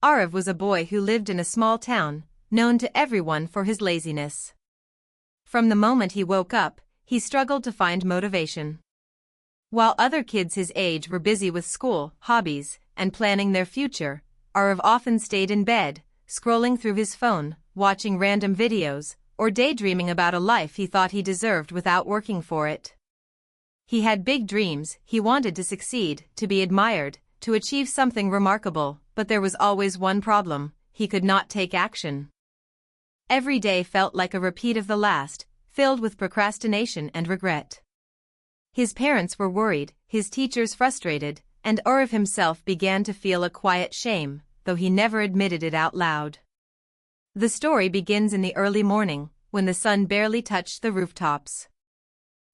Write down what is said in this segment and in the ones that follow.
Arav was a boy who lived in a small town, known to everyone for his laziness. From the moment he woke up, he struggled to find motivation. While other kids his age were busy with school, hobbies, and planning their future, Arav often stayed in bed, scrolling through his phone, watching random videos, or daydreaming about a life he thought he deserved without working for it. He had big dreams. He wanted to succeed, to be admired, to achieve something remarkable, but there was always one problem: he could not take action. Every day felt like a repeat of the last, filled with procrastination and regret. His parents were worried, his teachers frustrated, and Arav himself began to feel a quiet shame, though he never admitted it out loud. The story begins in the early morning, when the sun barely touched the rooftops.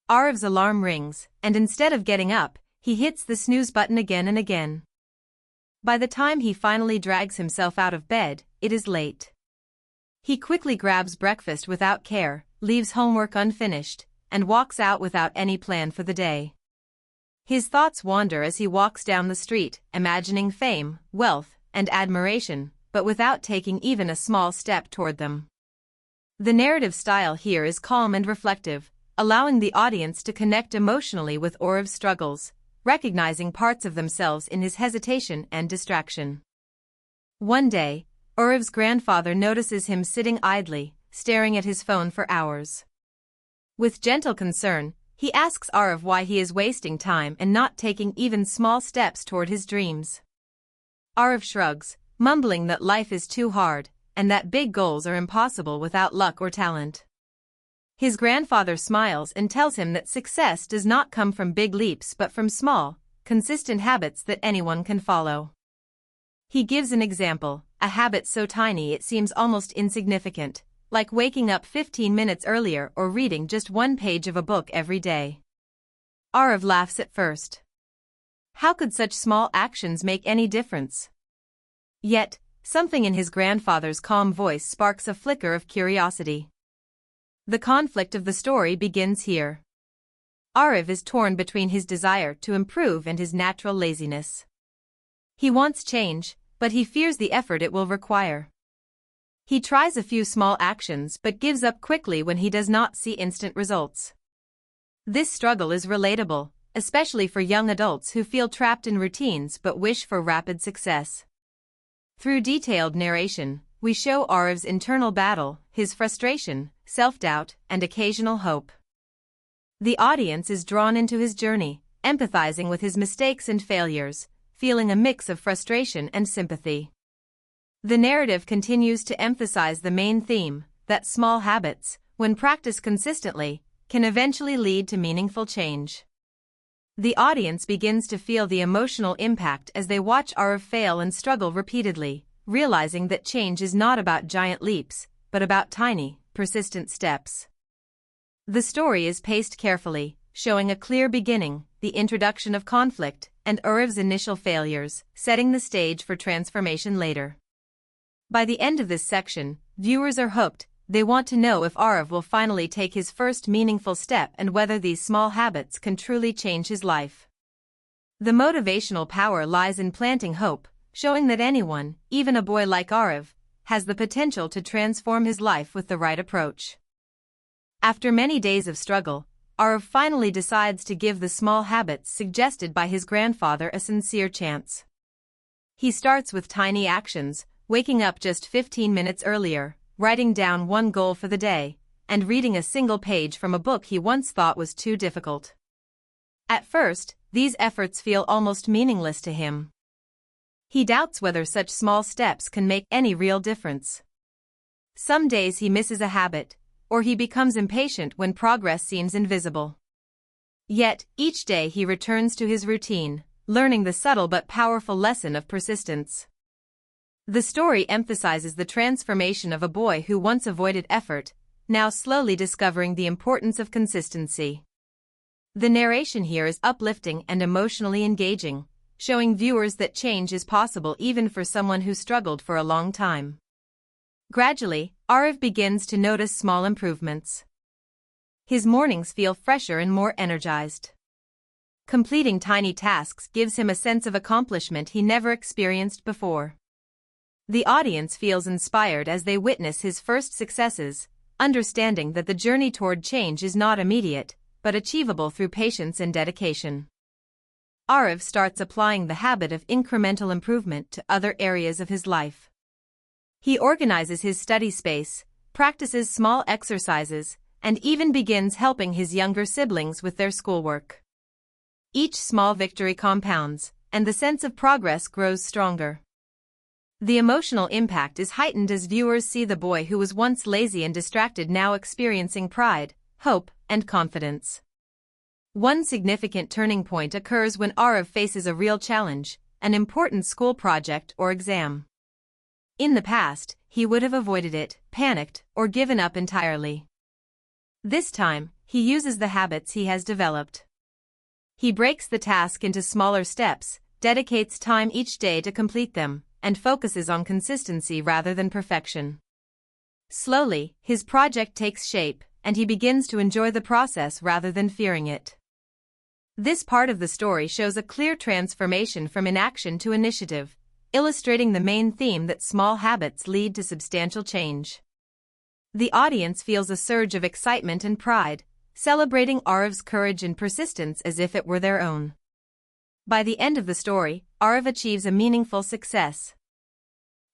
Arav's alarm rings, and instead of getting up, he hits the snooze button again and again. By the time he finally drags himself out of bed, it is late. He quickly grabs breakfast without care, leaves homework unfinished, and walks out without any plan for the day. His thoughts wander as he walks down the street, imagining fame, wealth, and admiration, but without taking even a small step toward them. The narrative style here is calm and reflective, allowing the audience to connect emotionally with Arav's struggles, recognizing parts of themselves in his hesitation and distraction. One day, Arav's grandfather notices him sitting idly, staring at his phone for hours. With gentle concern, he asks Arav why he is wasting time and not taking even small steps toward his dreams. Arav shrugs, mumbling that life is too hard, and that big goals are impossible without luck or talent. His grandfather smiles and tells him that success does not come from big leaps but from small, consistent habits that anyone can follow. He gives an example: a habit so tiny it seems almost insignificant, like waking up 15 minutes earlier or reading just one page of a book every day. Arav laughs at first. How could such small actions make any difference? Yet, something in his grandfather's calm voice sparks a flicker of curiosity. The conflict of the story begins here. Arav is torn between his desire to improve and his natural laziness. He wants change, but he fears the effort it will require. He tries a few small actions but gives up quickly when he does not see instant results. This struggle is relatable, especially for young adults who feel trapped in routines but wish for rapid success. Through detailed narration, we show Arav's internal battle, his frustration, self-doubt, and occasional hope. The audience is drawn into his journey, empathizing with his mistakes and failures, feeling a mix of frustration and sympathy. The narrative continues to emphasize the main theme, that small habits, when practiced consistently, can eventually lead to meaningful change. The audience begins to feel the emotional impact as they watch Arav fail and struggle repeatedly, realizing that change is not about giant leaps, but about tiny, persistent steps. The story is paced carefully, showing a clear beginning, the introduction of conflict, and Arav's initial failures, setting the stage for transformation later. By the end of this section, viewers are hooked. They want to know if Arav will finally take his first meaningful step and whether these small habits can truly change his life. The motivational power lies in planting hope, showing that anyone, even a boy like Arav, has the potential to transform his life with the right approach. After many days of struggle, Arav finally decides to give the small habits suggested by his grandfather a sincere chance. He starts with tiny actions, waking up just 15 minutes earlier, writing down one goal for the day, and reading a single page from a book he once thought was too difficult. At first, these efforts feel almost meaningless to him. He doubts whether such small steps can make any real difference. Some days he misses a habit, or he becomes impatient when progress seems invisible. Yet, each day he returns to his routine, learning the subtle but powerful lesson of persistence. The story emphasizes the transformation of a boy who once avoided effort, now slowly discovering the importance of consistency. The narration here is uplifting and emotionally engaging, showing viewers that change is possible even for someone who struggled for a long time. Gradually, Arav begins to notice small improvements. His mornings feel fresher and more energized. Completing tiny tasks gives him a sense of accomplishment he never experienced before. The audience feels inspired as they witness his first successes, understanding that the journey toward change is not immediate, but achievable through patience and dedication. Arav starts applying the habit of incremental improvement to other areas of his life. He organizes his study space, practices small exercises, and even begins helping his younger siblings with their schoolwork. Each small victory compounds, and the sense of progress grows stronger. The emotional impact is heightened as viewers see the boy who was once lazy and distracted now experiencing pride, hope, and confidence. One significant turning point occurs when Arav faces a real challenge, an important school project or exam. In the past, he would have avoided it, panicked, or given up entirely. This time, he uses the habits he has developed. He breaks the task into smaller steps, dedicates time each day to complete them, and focuses on consistency rather than perfection. Slowly, his project takes shape, and he begins to enjoy the process rather than fearing it. This part of the story shows a clear transformation from inaction to initiative, illustrating the main theme that small habits lead to substantial change. The audience feels a surge of excitement and pride, celebrating Arav's courage and persistence as if it were their own. By the end of the story, Arav achieves a meaningful success.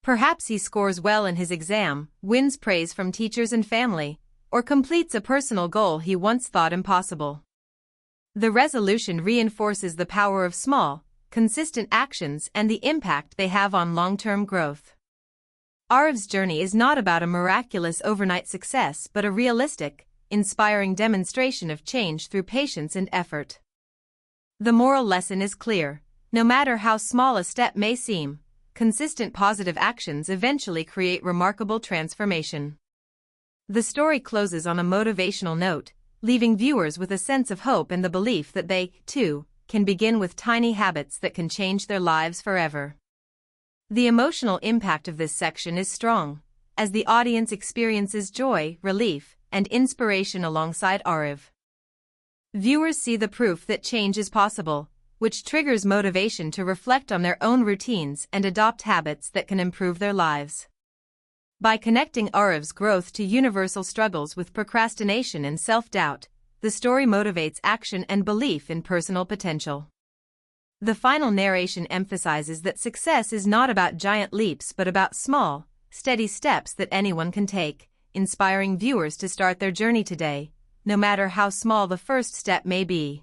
Perhaps he scores well in his exam, wins praise from teachers and family, or completes a personal goal he once thought impossible. The resolution reinforces the power of small, consistent actions and the impact they have on long-term growth. Arav's journey is not about a miraculous overnight success but a realistic, inspiring demonstration of change through patience and effort. The moral lesson is clear: no matter how small a step may seem, consistent positive actions eventually create remarkable transformation. The story closes on a motivational note, leaving viewers with a sense of hope and the belief that they, too, can begin with tiny habits that can change their lives forever. The emotional impact of this section is strong, as the audience experiences joy, relief, and inspiration alongside Arav. Viewers see the proof that change is possible, which triggers motivation to reflect on their own routines and adopt habits that can improve their lives. By connecting Arav's growth to universal struggles with procrastination and self-doubt, the story motivates action and belief in personal potential. The final narration emphasizes that success is not about giant leaps but about small, steady steps that anyone can take, inspiring viewers to start their journey today, no matter how small the first step may be.